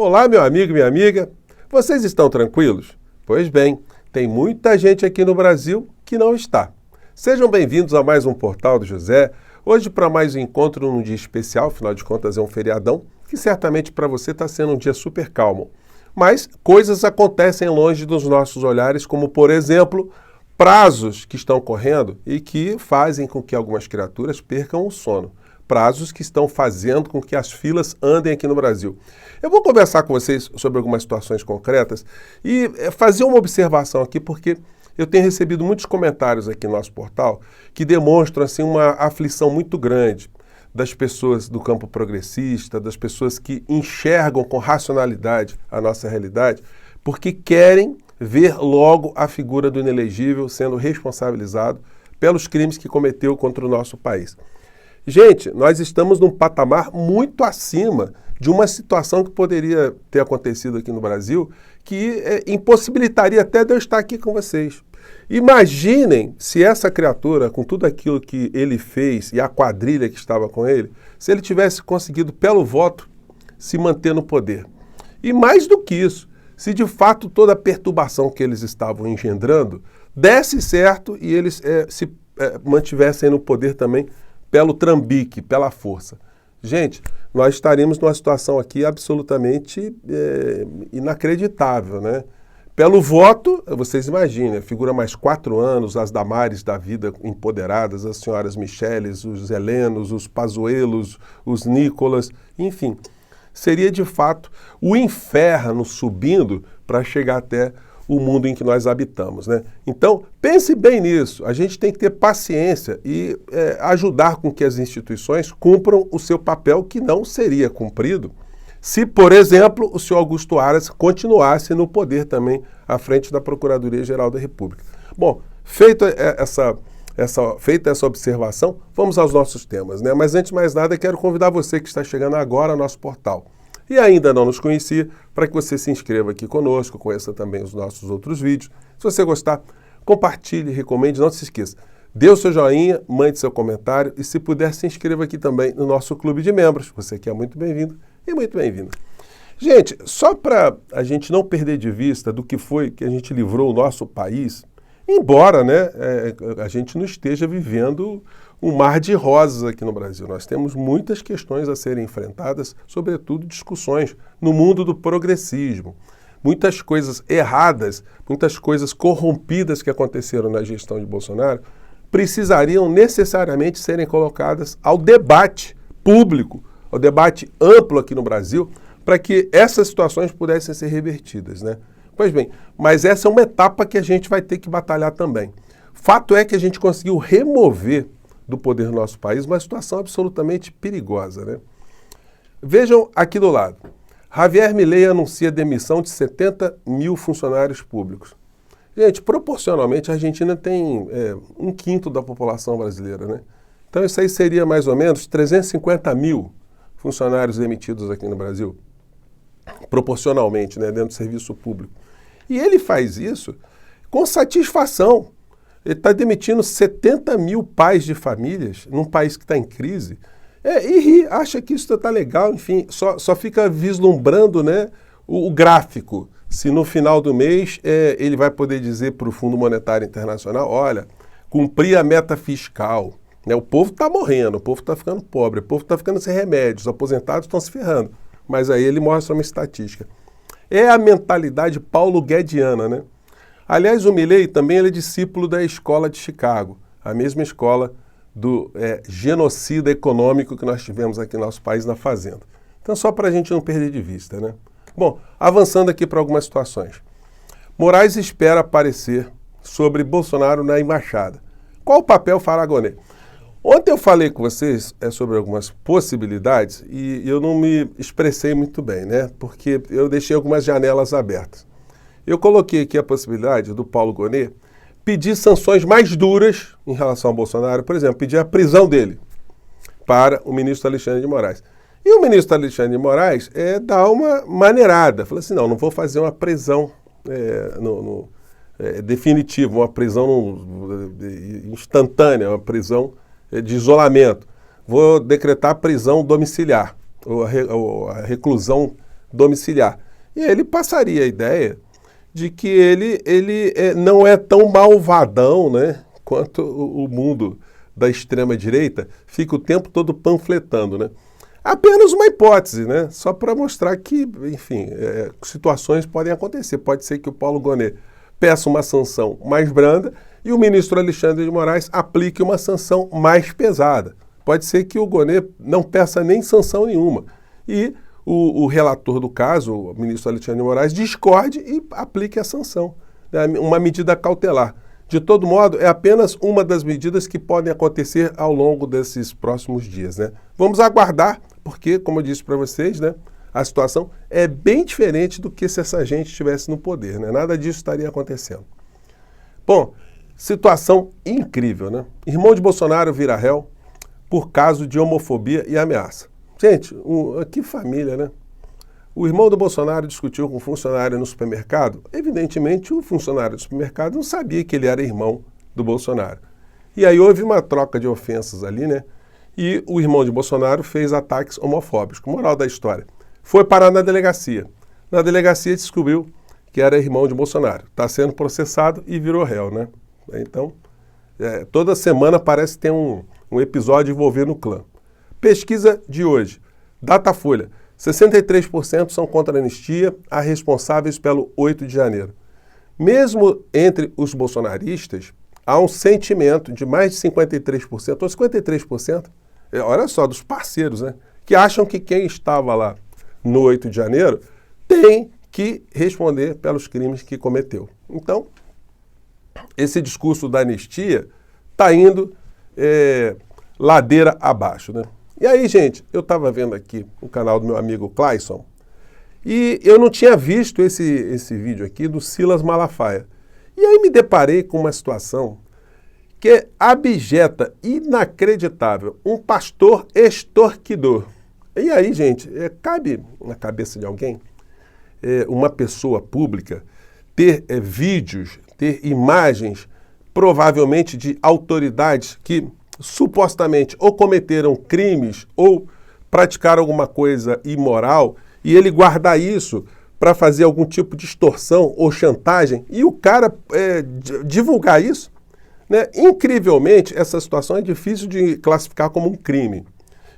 Olá, meu amigo, minha amiga. Vocês estão tranquilos? Pois bem, tem muita gente aqui no Brasil que não está. Sejam bem-vindos a mais um Portal do José. Hoje para mais um encontro num dia especial, afinal de contas é um feriadão, que certamente para você está sendo um dia super calmo. Mas coisas acontecem longe dos nossos olhares, como por exemplo, prazos que estão correndo e que fazem com que algumas criaturas percam o sono. Prazos que estão fazendo com que as filas andem aqui no Brasil. Eu vou conversar com vocês sobre algumas situações concretas e fazer uma observação aqui, porque eu tenho recebido muitos comentários aqui no nosso portal que demonstram assim, uma aflição muito grande das pessoas do campo progressista, das pessoas que enxergam com racionalidade a nossa realidade, porque querem ver logo a figura do inelegível sendo responsabilizado pelos crimes que cometeu contra o nosso país. Gente, nós estamos num patamar muito acima de uma situação que poderia ter acontecido aqui no Brasil, que impossibilitaria até de eu estar aqui com vocês. Imaginem se essa criatura, com tudo aquilo que ele fez e a quadrilha que estava com ele, se ele tivesse conseguido, pelo voto, se manter no poder. E mais do que isso, se de fato toda a perturbação que eles estavam engendrando desse certo e eles se mantivessem no poder também pelo trambique, pela força. Gente, nós estaríamos numa situação aqui absolutamente inacreditável, né? Pelo voto, vocês imaginem, a figura mais 4 anos, as Damares da vida empoderadas, as senhoras Micheles, os Helenos, os Pazuellos, os Nicolas, enfim. Seria de fato o inferno subindo para chegar até o mundo em que nós habitamos, né? Então, pense bem nisso. A gente tem que ter paciência e ajudar com que as instituições cumpram o seu papel que não seria cumprido se, por exemplo, o senhor Augusto Aras continuasse no poder também à frente da Procuradoria-Geral da República. Bom, feita essa observação, vamos aos nossos temas, né? Mas antes de mais nada, quero convidar você que está chegando agora ao nosso portal e ainda não nos conhecia, para que você se inscreva aqui conosco, conheça também os nossos outros vídeos. Se você gostar, compartilhe, recomende, não se esqueça. Dê o seu joinha, mande seu comentário e se puder, se inscreva aqui também no nosso clube de membros. Você que é muito bem-vindo e muito bem-vinda. Gente, só para a gente não perder de vista do que foi que a gente livrou o nosso país, embora a gente não esteja vivendo um mar de rosas aqui no Brasil. Nós temos muitas questões a serem enfrentadas, sobretudo discussões no mundo do progressismo. Muitas coisas erradas, muitas coisas corrompidas que aconteceram na gestão de Bolsonaro precisariam necessariamente serem colocadas ao debate público, ao debate amplo aqui no Brasil, para que essas situações pudessem ser revertidas, né? Pois bem, mas essa é uma etapa que a gente vai ter que batalhar também. Fato é que a gente conseguiu remover do poder do nosso país uma situação absolutamente perigosa, né? Vejam aqui do lado. Javier Milei anuncia demissão de 70 mil funcionários públicos. Gente, proporcionalmente a Argentina tem 1/5 da população brasileira, né? Então isso aí seria mais ou menos 350 mil funcionários demitidos aqui no Brasil, proporcionalmente, né, dentro do serviço público. E ele faz isso com satisfação. Ele está demitindo 70 mil pais de famílias num país que está em crise. E ri, acha que isso está legal, enfim, só fica vislumbrando, né, o gráfico. Se no final do mês ele vai poder dizer para o Fundo Monetário Internacional, olha, cumpri a meta fiscal. Né, o povo está morrendo, o povo está ficando pobre, o povo está ficando sem remédios, os aposentados estão se ferrando. Mas aí ele mostra uma estatística. É a mentalidade paulo-guediana, né? Aliás, o Milei também ele é discípulo da escola de Chicago, a mesma escola do genocida econômico que nós tivemos aqui no nosso país na Fazenda. Então, só para a gente não perder de vista, né? Bom, avançando aqui para algumas situações. Moraes espera aparecer sobre Bolsonaro na embaixada. Qual o papel fará Gonê? Ontem eu falei com vocês sobre algumas possibilidades e eu não me expressei muito bem, né? Porque eu deixei algumas janelas abertas. Eu coloquei aqui a possibilidade do Paulo Gonê pedir sanções mais duras em relação ao Bolsonaro, por exemplo, pedir a prisão dele para o ministro Alexandre de Moraes. E o ministro Alexandre de Moraes dá uma maneirada, fala assim, não vou fazer uma prisão definitiva, uma prisão instantânea, uma prisão de isolamento. Vou decretar prisão domiciliar, ou a reclusão domiciliar. E ele passaria a ideia de que ele não é tão malvadão, né, quanto o mundo da extrema-direita fica o tempo todo panfletando, né? Apenas uma hipótese, né? Só para mostrar que, enfim, situações podem acontecer. Pode ser que o Paulo Gonet peça uma sanção mais branda e o ministro Alexandre de Moraes aplique uma sanção mais pesada. Pode ser que o Gonet não peça nem sanção nenhuma. E o relator do caso, o ministro Alexandre de Moraes, discorde e aplique a sanção, né? Uma medida cautelar. De todo modo, é apenas uma das medidas que podem acontecer ao longo desses próximos dias, né? Vamos aguardar, porque, como eu disse para vocês, né, a situação é bem diferente do que se essa gente estivesse no poder, né? Nada disso estaria acontecendo. Bom, situação incrível, né? Irmão de Bolsonaro vira réu por caso de homofobia e ameaça. Gente, que família, né? O irmão do Bolsonaro discutiu com um funcionário no supermercado. Evidentemente, o funcionário do supermercado não sabia que ele era irmão do Bolsonaro. E aí houve uma troca de ofensas ali, né? E o irmão de Bolsonaro fez ataques homofóbicos. Moral da história. Foi parar na delegacia. Na delegacia descobriu que era irmão de Bolsonaro. Está sendo processado e virou réu, né? Então, toda semana parece que tem um episódio envolvendo o clã. Pesquisa de hoje. Datafolha. 63% são contra a anistia, a responsáveis pelo 8 de janeiro. Mesmo entre os bolsonaristas, há um sentimento de mais de 53%, ou 53%, olha só, dos parceiros, né, que acham que quem estava lá no 8 de janeiro tem que responder pelos crimes que cometeu. Então, esse discurso da anistia está indo ladeira abaixo, né? E aí, gente, eu estava vendo aqui o canal do meu amigo Clayson e eu não tinha visto esse vídeo aqui do Silas Malafaia. E aí me deparei com uma situação que é abjeta, inacreditável. Um pastor extorquidor. E aí, gente, cabe na cabeça de alguém, uma pessoa pública, ter vídeos, ter imagens, provavelmente de autoridades que supostamente ou cometeram crimes ou praticaram alguma coisa imoral e ele guardar isso para fazer algum tipo de extorsão ou chantagem e o cara divulgar isso, né? Incrivelmente, essa situação é difícil de classificar como um crime.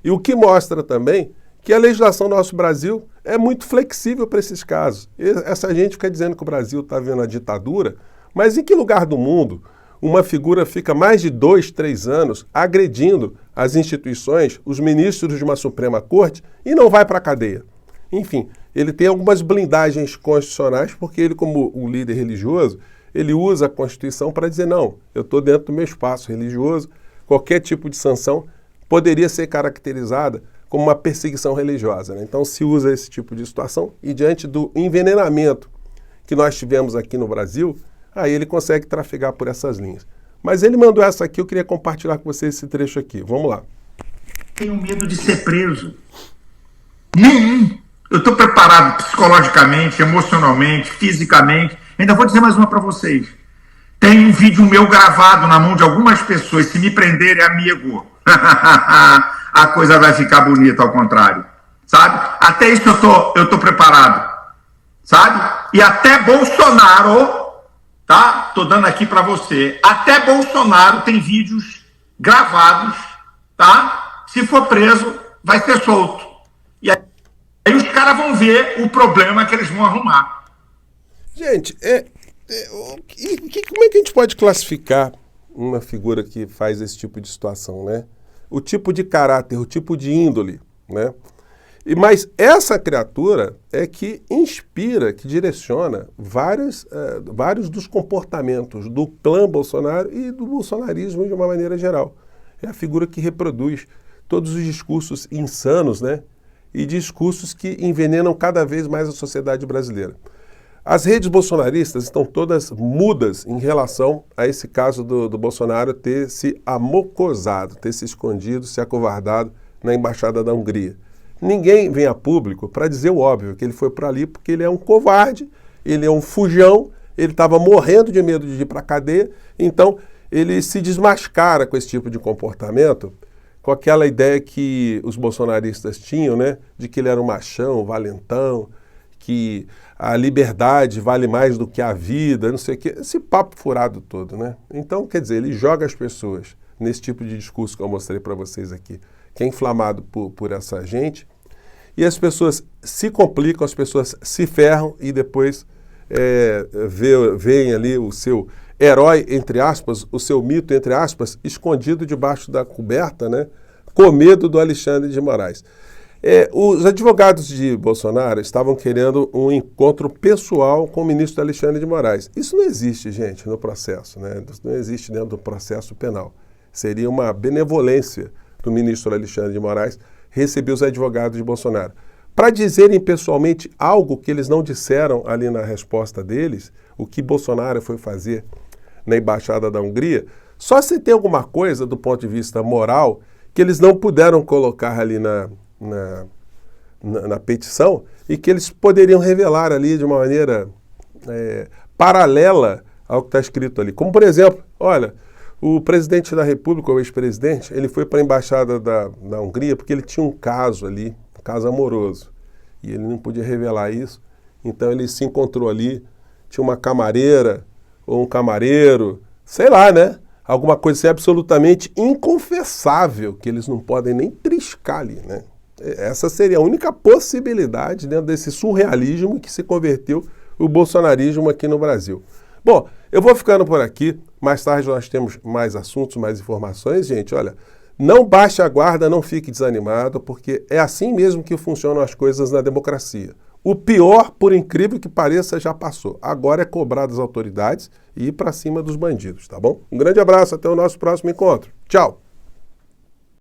E o que mostra também que a legislação do nosso Brasil é muito flexível para esses casos. Essa gente fica dizendo que o Brasil está vendo a ditadura, mas em que lugar do mundo uma figura fica mais de 2, 3 anos agredindo as instituições, os ministros de uma Suprema Corte e não vai para a cadeia? Enfim, ele tem algumas blindagens constitucionais porque ele, como um líder religioso, ele usa a Constituição para dizer, não, eu estou dentro do meu espaço religioso, qualquer tipo de sanção poderia ser caracterizada como uma perseguição religiosa, né? Então se usa esse tipo de situação e diante do envenenamento que nós tivemos aqui no Brasil, aí ele consegue trafegar por essas linhas. Mas ele mandou essa aqui, eu queria compartilhar com vocês esse trecho aqui. Vamos lá. Tenho medo de ser preso. Nenhum. Eu estou preparado psicologicamente, emocionalmente, fisicamente. Ainda vou dizer mais uma para vocês. Tem um vídeo meu gravado na mão de algumas pessoas. Se me prenderem, amigo, a coisa vai ficar bonita ao contrário. Sabe? Até isso eu tô preparado. Sabe? E até Bolsonaro... Tá? Tô dando aqui para você. Até Bolsonaro tem vídeos gravados, tá? Se for preso, vai ser solto. E aí os caras vão ver o problema que eles vão arrumar. Gente, como é que a gente pode classificar uma figura que faz esse tipo de situação, né? O tipo de caráter, o tipo de índole, né? Mas essa criatura é que inspira, que direciona vários dos comportamentos do clã Bolsonaro e do bolsonarismo de uma maneira geral. É a figura que reproduz todos os discursos insanos, né? E discursos que envenenam cada vez mais a sociedade brasileira. As redes bolsonaristas estão todas mudas em relação a esse caso do Bolsonaro ter se amocosado, ter se escondido, se acovardado na Embaixada da Hungria. Ninguém vem a público para dizer o óbvio, que ele foi para ali porque ele é um covarde, ele é um fujão, ele estava morrendo de medo de ir para a cadeia, então ele se desmascara com esse tipo de comportamento, com aquela ideia que os bolsonaristas tinham, né, de que ele era um machão, valentão, que a liberdade vale mais do que a vida, não sei o quê, esse papo furado todo, né? Então, quer dizer, ele joga as pessoas nesse tipo de discurso que eu mostrei para vocês aqui, que é inflamado por essa gente, e as pessoas se complicam, as pessoas se ferram e depois veem ali o seu herói, entre aspas, o seu mito, entre aspas, escondido debaixo da coberta, né? Com medo do Alexandre de Moraes. Os advogados de Bolsonaro estavam querendo um encontro pessoal com o ministro Alexandre de Moraes. Isso não existe, gente, no processo, né? Isso não existe dentro do processo penal. Seria uma benevolência do ministro Alexandre de Moraes receber os advogados de Bolsonaro para dizerem pessoalmente algo que eles não disseram ali na resposta deles, o que Bolsonaro foi fazer na Embaixada da Hungria. Só se tem alguma coisa do ponto de vista moral que eles não puderam colocar ali na petição e que eles poderiam revelar ali de uma maneira paralela ao que está escrito ali. Como, por exemplo, olha, o presidente da República, o ex-presidente, ele foi para a Embaixada da Hungria porque ele tinha um caso ali, um caso amoroso, e ele não podia revelar isso, então ele se encontrou ali, tinha uma camareira ou um camareiro, sei lá, né? Alguma coisa assim absolutamente inconfessável, que eles não podem nem triscar ali, né? Essa seria a única possibilidade dentro desse surrealismo que se converteu o bolsonarismo aqui no Brasil. Bom, eu vou ficando por aqui. Mais tarde nós temos mais assuntos, mais informações. Gente, olha, não baixe a guarda, não fique desanimado, porque é assim mesmo que funcionam as coisas na democracia. O pior, por incrível que pareça, já passou. Agora é cobrar das autoridades e ir para cima dos bandidos, tá bom? Um grande abraço, até o nosso próximo encontro. Tchau!